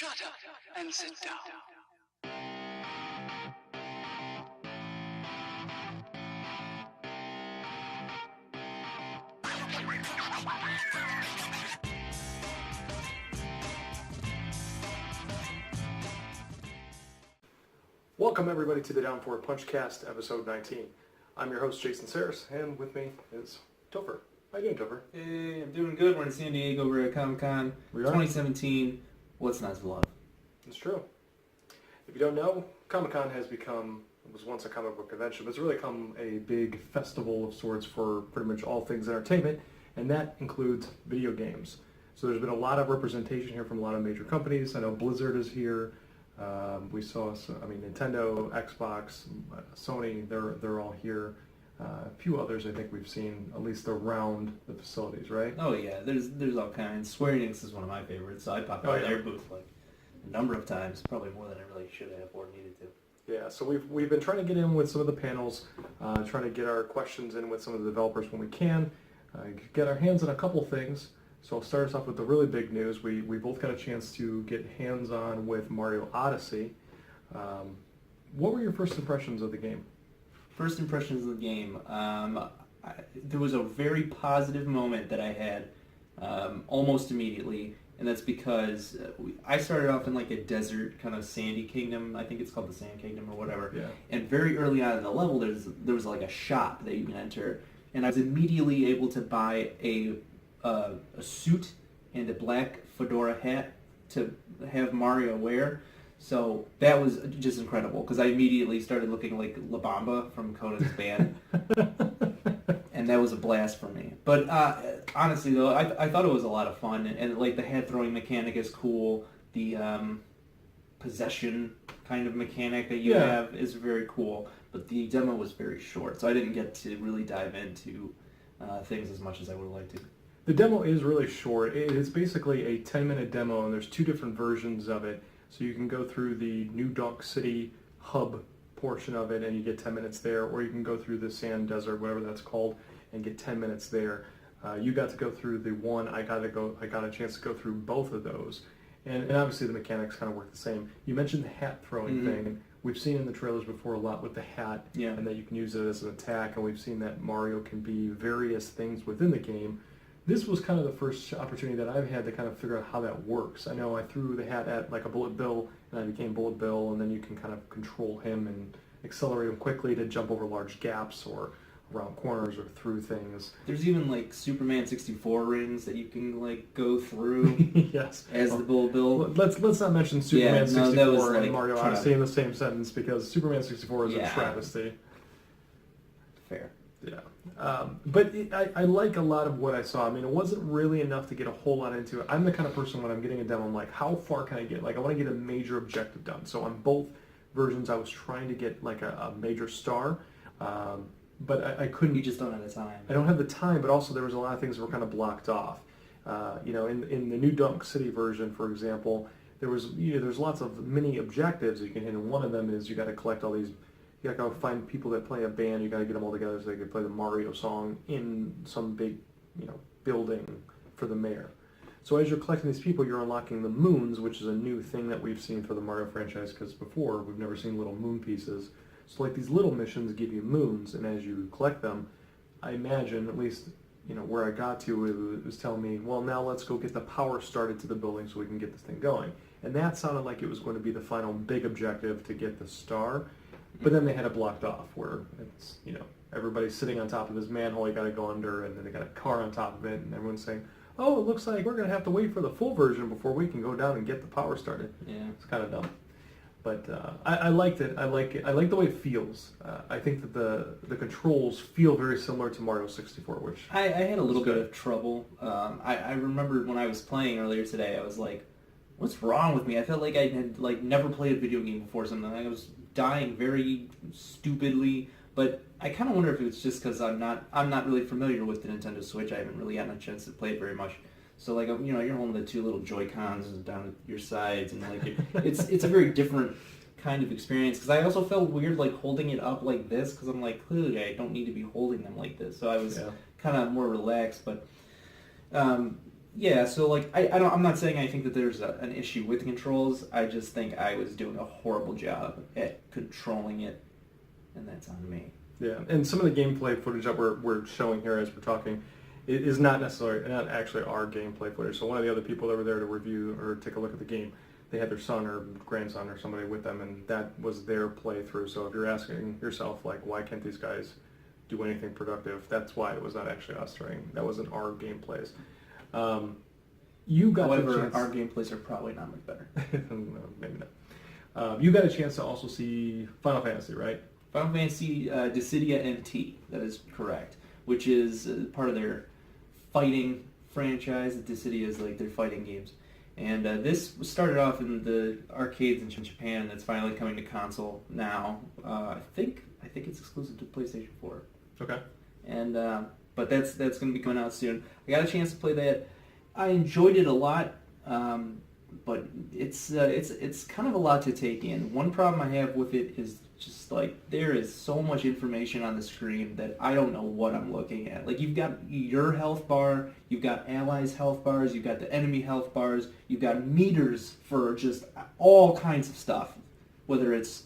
Shut up and sit down. Welcome everybody to the DwnFwdPUNCHcast, episode 19. I'm your host Jason Saris, and with me is Topher. How you doing, Topher? Hey, I'm doing good. We're in San Diego. We're at Comic-Con 2017. What's not to love? It's true. If you don't know, Comic-Con has become, it was once a comic book convention, but it's really become a big festival of sorts for pretty much all things entertainment, and that includes video games. So there's been a lot of representation here from a lot of major companies. I know Blizzard is here. We saw, Nintendo, Xbox, Sony, they're all here. A few others I think we've seen, at least around the facilities, right? Oh yeah, there's all kinds. Square Enix is one of my favorites, so I popped out their booth like a number of times, probably more than I really should have or needed to. Yeah, so we've been trying to get in with some of the panels, trying to get our questions in with some of the developers when we can, get our hands on a couple things. So I'll start us off with the really big news. We both got a chance to get hands-on with Mario Odyssey. What were your first impressions of the game? First impressions of the game. There was a very positive moment that I had almost immediately, and that's because I started off in like a desert kind of sandy kingdom. I think it's called the Sand Kingdom or whatever. Yeah. And very early on in the level, there was like a shop that you can enter, and I was immediately able to buy a suit and a black fedora hat to have Mario wear. So that was just incredible because I immediately started looking like La Bamba from Conan's band. And that was a blast for me. But honestly though, I thought it was a lot of fun, and like the hat throwing mechanic is cool. The possession kind of mechanic that you have is very cool. But the demo was very short, so I didn't get to really dive into things as much as I would have liked to. The demo is really short. It is basically a 10-minute demo, and there's two different versions of it. So you can go through the New Donk City hub portion of it, and you get 10 minutes there, or you can go through the Sand Desert, whatever that's called, and get 10 minutes there. You got to go through the one. I got a chance to go through both of those, and obviously the mechanics kind of work the same. You mentioned the hat throwing thing. We've seen in the trailers before a lot with the hat, and that you can use it as an attack, and we've seen that Mario can be various things within the game. This was kind of the first opportunity that I've had to kind of figure out how that works. I know I threw the hat at like a Bullet Bill, and I became Bullet Bill, and then you can kind of control him and accelerate him quickly to jump over large gaps or around corners or through things. There's even like Superman 64 rings that you can like go through yes. as the Bullet Bill. Let's not mention Superman 64 and like Mario Odyssey in the same sentence, because Superman 64 is a travesty. Fair. Yeah. But I like a lot of what I saw. I mean, it wasn't really enough to get a whole lot into it. I'm the kind of person when I'm getting a demo, I'm like, how far can I get? Like, I want to get a major objective done. So on both versions, I was trying to get like a major star, but I couldn't. You just don't have the time. I don't have the time, but also there was a lot of things that were kind of blocked off. In the New Donk City version, for example, there's lots of mini objectives you can hit, and one of them is you got to collect all these. You gotta go find people that play a band. You gotta get them all together so they can play the Mario song in some big, building for the mayor. So as you're collecting these people, you're unlocking the moons, which is a new thing that we've seen for the Mario franchise, because before we've never seen little moon pieces. So like these little missions give you moons, and as you collect them, I imagine, at least where I got to, it was telling me, well, now let's go get the power started to the building so we can get this thing going. And that sounded like it was going to be the final big objective to get the star. But then they had it blocked off where it's, everybody's sitting on top of this manhole you got to go under, and then they got a car on top of it, and everyone's saying, oh, it looks like we're going to have to wait for the full version before we can go down and get the power started. Yeah. It's kind of dumb. But I liked it. I like it. I like the way it feels. I think that the controls feel very similar to Mario 64, which I had a little bit of trouble. I remember when I was playing earlier today, I was like, what's wrong with me? I felt like I had never played a video game before. Something I was dying very stupidly, but I kind of wonder if it's just because I'm not really familiar with the Nintendo Switch. I haven't really gotten a chance to play it very much. So you're holding the two little Joy-Cons down at your sides, and it's a very different kind of experience. Because I also felt weird holding it up like this, because I'm like, clearly I don't need to be holding them like this. So I was kind of more relaxed, but Yeah, so like I'm not saying I think that there's an issue with the controls. I just think I was doing a horrible job at controlling it, and that's on me. Yeah, and some of the gameplay footage that we're showing here as we're talking is not actually our gameplay footage. So one of the other people that were there to review or take a look at the game, they had their son or grandson or somebody with them, and that was their playthrough. So if you're asking yourself, like, why can't these guys do anything productive? That's why it was not actually us trying. That wasn't our gameplays. You got However, a chance. our gameplays are probably not much better. No, maybe not. You got a chance to also see Final Fantasy, right? Final Fantasy Dissidia NT, that is correct, which is part of their fighting franchise. Dissidia is like their fighting games. And this started off in the arcades in Japan, and it's finally coming to console now. I think it's exclusive to PlayStation 4. Okay. And but that's going to be coming out soon. I got a chance to play that. I enjoyed it a lot, but it's kind of a lot to take in. One problem I have with it is just like there is so much information on the screen that I don't know what I'm looking at. Like you've got your health bar, you've got allies' health bars, you've got the enemy health bars, you've got meters for just all kinds of stuff, whether it's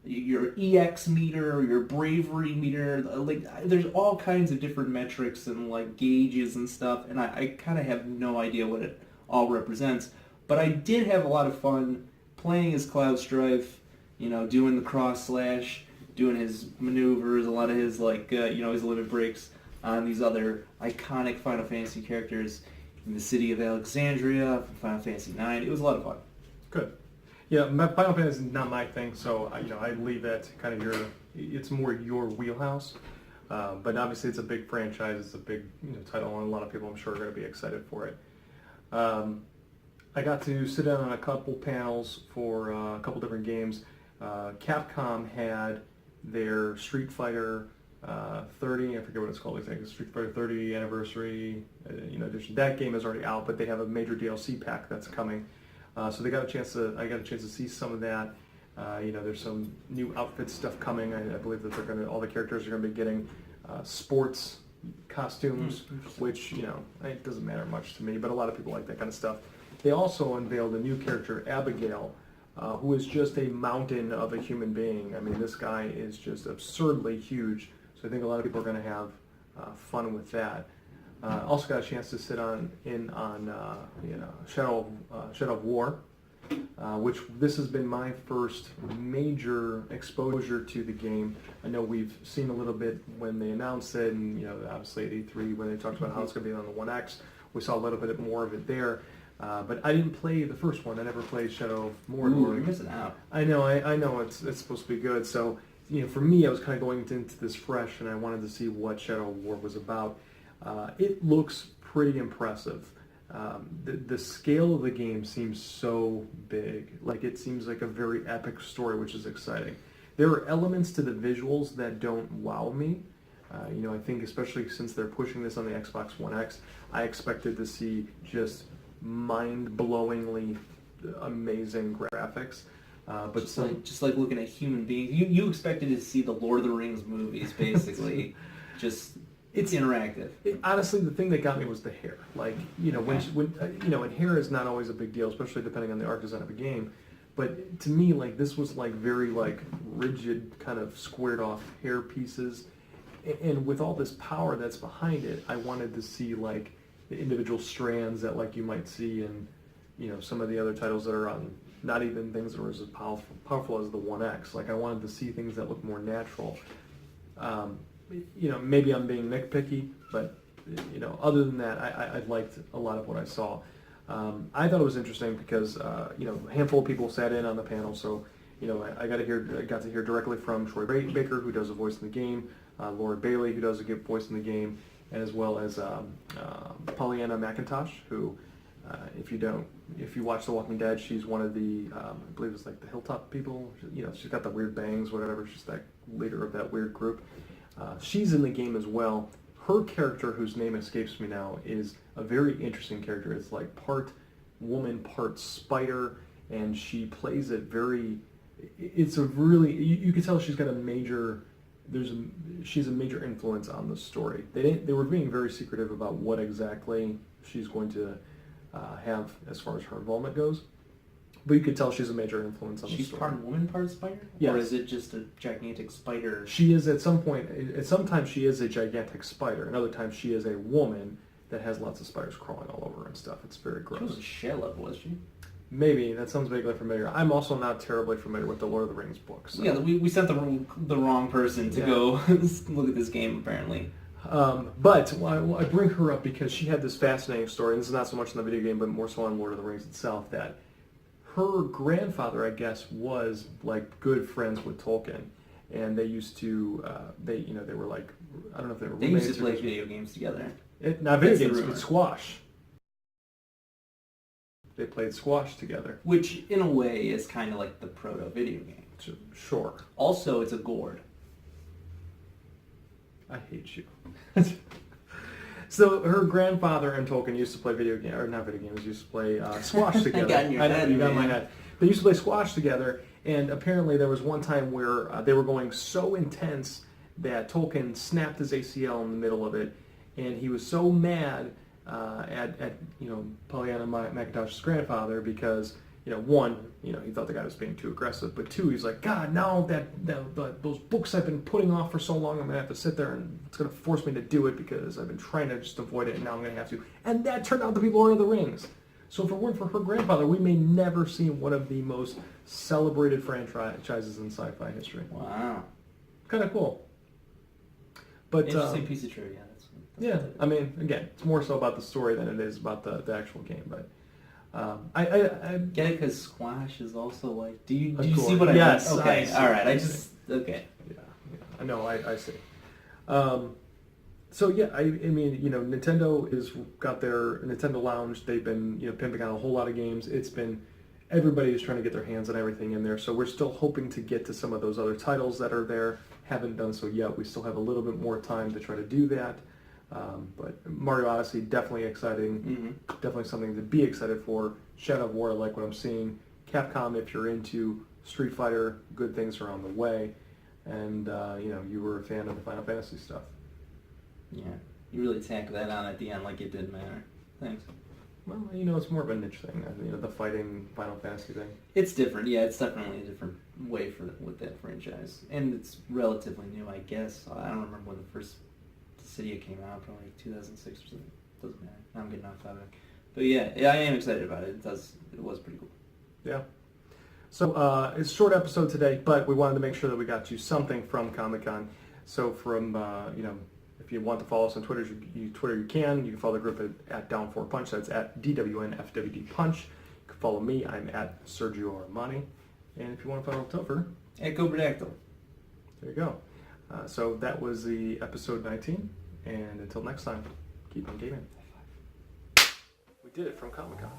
your EX meter or your bravery meter. Like there's all kinds of different metrics and like gauges and stuff, and I kind of have no idea what it all represents. But I did have a lot of fun playing as Cloud Strife, doing the cross slash, doing his maneuvers, a lot of his his limit breaks on these other iconic Final Fantasy characters in the city of Alexandria, Final Fantasy IX. It was a lot of fun. Good. Yeah, Final Fantasy is not my thing, so I leave that to kind of it's more your wheelhouse. But obviously, it's a big franchise, it's a big title, and a lot of people I'm sure are going to be excited for it. I got to sit down on a couple panels for a couple different games. Capcom had their Street Fighter 30, I forget what it's called, I think Street Fighter 30 anniversary edition. That game is already out, but they have a major DLC pack that's coming. So I got a chance to see some of that. There's some new outfit stuff coming. I believe that all the characters are going to be getting sports costumes, which it doesn't matter much to me, but a lot of people like that kind of stuff. They also unveiled a new character, Abigail, who is just a mountain of a human being. I mean, this guy is just absurdly huge. So I think a lot of people are going to have fun with that. Also got a chance to sit in on Shadow of War, which this has been my first major exposure to the game. I know we've seen a little bit when they announced it, and obviously at E3 when they talked about how it's going to be on the One X, we saw a little bit more of it there. But I didn't play the first one. I never played Shadow of Mordor. Ooh, you're missing out. I know it's supposed to be good. So for me, I was kind of going into this fresh, and I wanted to see what Shadow of War was about. It looks pretty impressive. The scale of the game seems so big. Like it seems like a very epic story, which is exciting. There are elements to the visuals that don't wow me. I think especially since they're pushing this on the Xbox One X, I expected to see just mind-blowingly amazing graphics. But just like looking at human beings, you expected to see the Lord of the Rings movies, basically. It's interactive. Honestly, the thing that got me was the hair. Like, and hair is not always a big deal, especially depending on the art design of a game. But to me, like, this was like very like rigid, kind of squared off hair pieces. And with all this power that's behind it, I wanted to see like the individual strands that like you might see in, some of the other titles that are on, not even things that are as powerful as the One X. Like I wanted to see things that look more natural. Maybe I'm being nitpicky, but other than that, I liked a lot of what I saw. I thought it was interesting because a handful of people sat in on the panel, so I got to hear directly from Troy Baker, who does a voice in the game, Laura Bailey, who does a good voice in the game, and as well as Pollyanna McIntosh, who, if you watch The Walking Dead, she's one of the, I believe it's like the Hilltop people. She's got the weird bangs, whatever. She's that leader of that weird group. She's in the game as well. Her character, whose name escapes me now, is a very interesting character. It's like part woman, part spider, and she plays it very. It's a really you can tell she's got a major. She's a major influence on the story. They were being very secretive about what exactly she's going to have as far as her involvement goes. But you could tell she's a major influence on the story. She's part woman, part spider? Yes. Or is it just a gigantic spider? She is at some point, sometimes she is a gigantic spider, and other times she is a woman that has lots of spiders crawling all over her and stuff. It's very gross. She was a shell-up, was she? Maybe. That sounds vaguely familiar. I'm also not terribly familiar with the Lord of the Rings books. So. Yeah, we sent the wrong person to go look at this game, apparently. But I bring her up because she had this fascinating story, and this is not so much in the video game, but more so on Lord of the Rings itself, that her grandfather, I guess, was like good friends with Tolkien, and they used to, they were like, I don't know if they were They roommates. used to play video games together. Not video That's the games, rumor. but squash. They played squash together. Which, in a way, is kind of like the proto-video game. Sure. Also, it's a gourd. I hate you. So her grandfather and Tolkien used to play video games, or not video games, used to play squash together. got in your head, you got in my man. head. They used to play squash together, and apparently there was one time where they were going so intense that Tolkien snapped his ACL in the middle of it, and he was so mad at Pollyanna McIntosh's grandfather because one, he thought the guy was being too aggressive, but two, he's like, God, now that those books I've been putting off for so long, I'm gonna have to sit there and it's gonna force me to do it because I've been trying to just avoid it, and now I'm gonna have to. And that turned out to be Lord of the Rings. So if it weren't for her grandfather, we may never see one of the most celebrated franchises in sci-fi history. Wow. Kind of cool. But Interesting piece of trivia. That's yeah, I mean, again, it's more so about the story than it is about the actual game, but. I get it because squash is also like. Do you Of see what I mean? Yes, Okay. I see. All right. Okay. Yeah, I know, I see. So yeah, I mean, Nintendo is got their Nintendo Lounge. They've been pimping out a whole lot of games. It's been everybody is trying to get their hands on everything in there. So we're still hoping to get to some of those other titles that are there. Haven't done so yet. We still have a little bit more time to try to do that. But Mario Odyssey, definitely exciting. Mm-hmm. Definitely something to be excited for. Shadow of War, I like what I'm seeing. Capcom, if you're into Street Fighter, good things are on the way. And, you were a fan of the Final Fantasy stuff. Yeah. You really tacked that on at the end like it didn't matter. Thanks. Well, it's more of a niche thing, the fighting Final Fantasy thing. It's different. Yeah, it's definitely a different way with that franchise. And it's relatively new, I guess. I don't remember when the first Dissidia came out, probably like 2006 or something. Doesn't matter. I'm getting off topic. But yeah, I am excited about it. It was pretty cool. Yeah. So it's a short episode today, but we wanted to make sure that we got you something from Comic-Con. So from, if you want to follow us on Twitter, you can. You can follow the group at DwnFwdPUNCH. That's at DwnFwdPUNCH. You can follow me. I'm at Sergio Armani. And if you want to follow Topher, At Cobradactyl. there you go. So that was the episode 19. And until next time, keep on gaming. We did it from Comic-Con.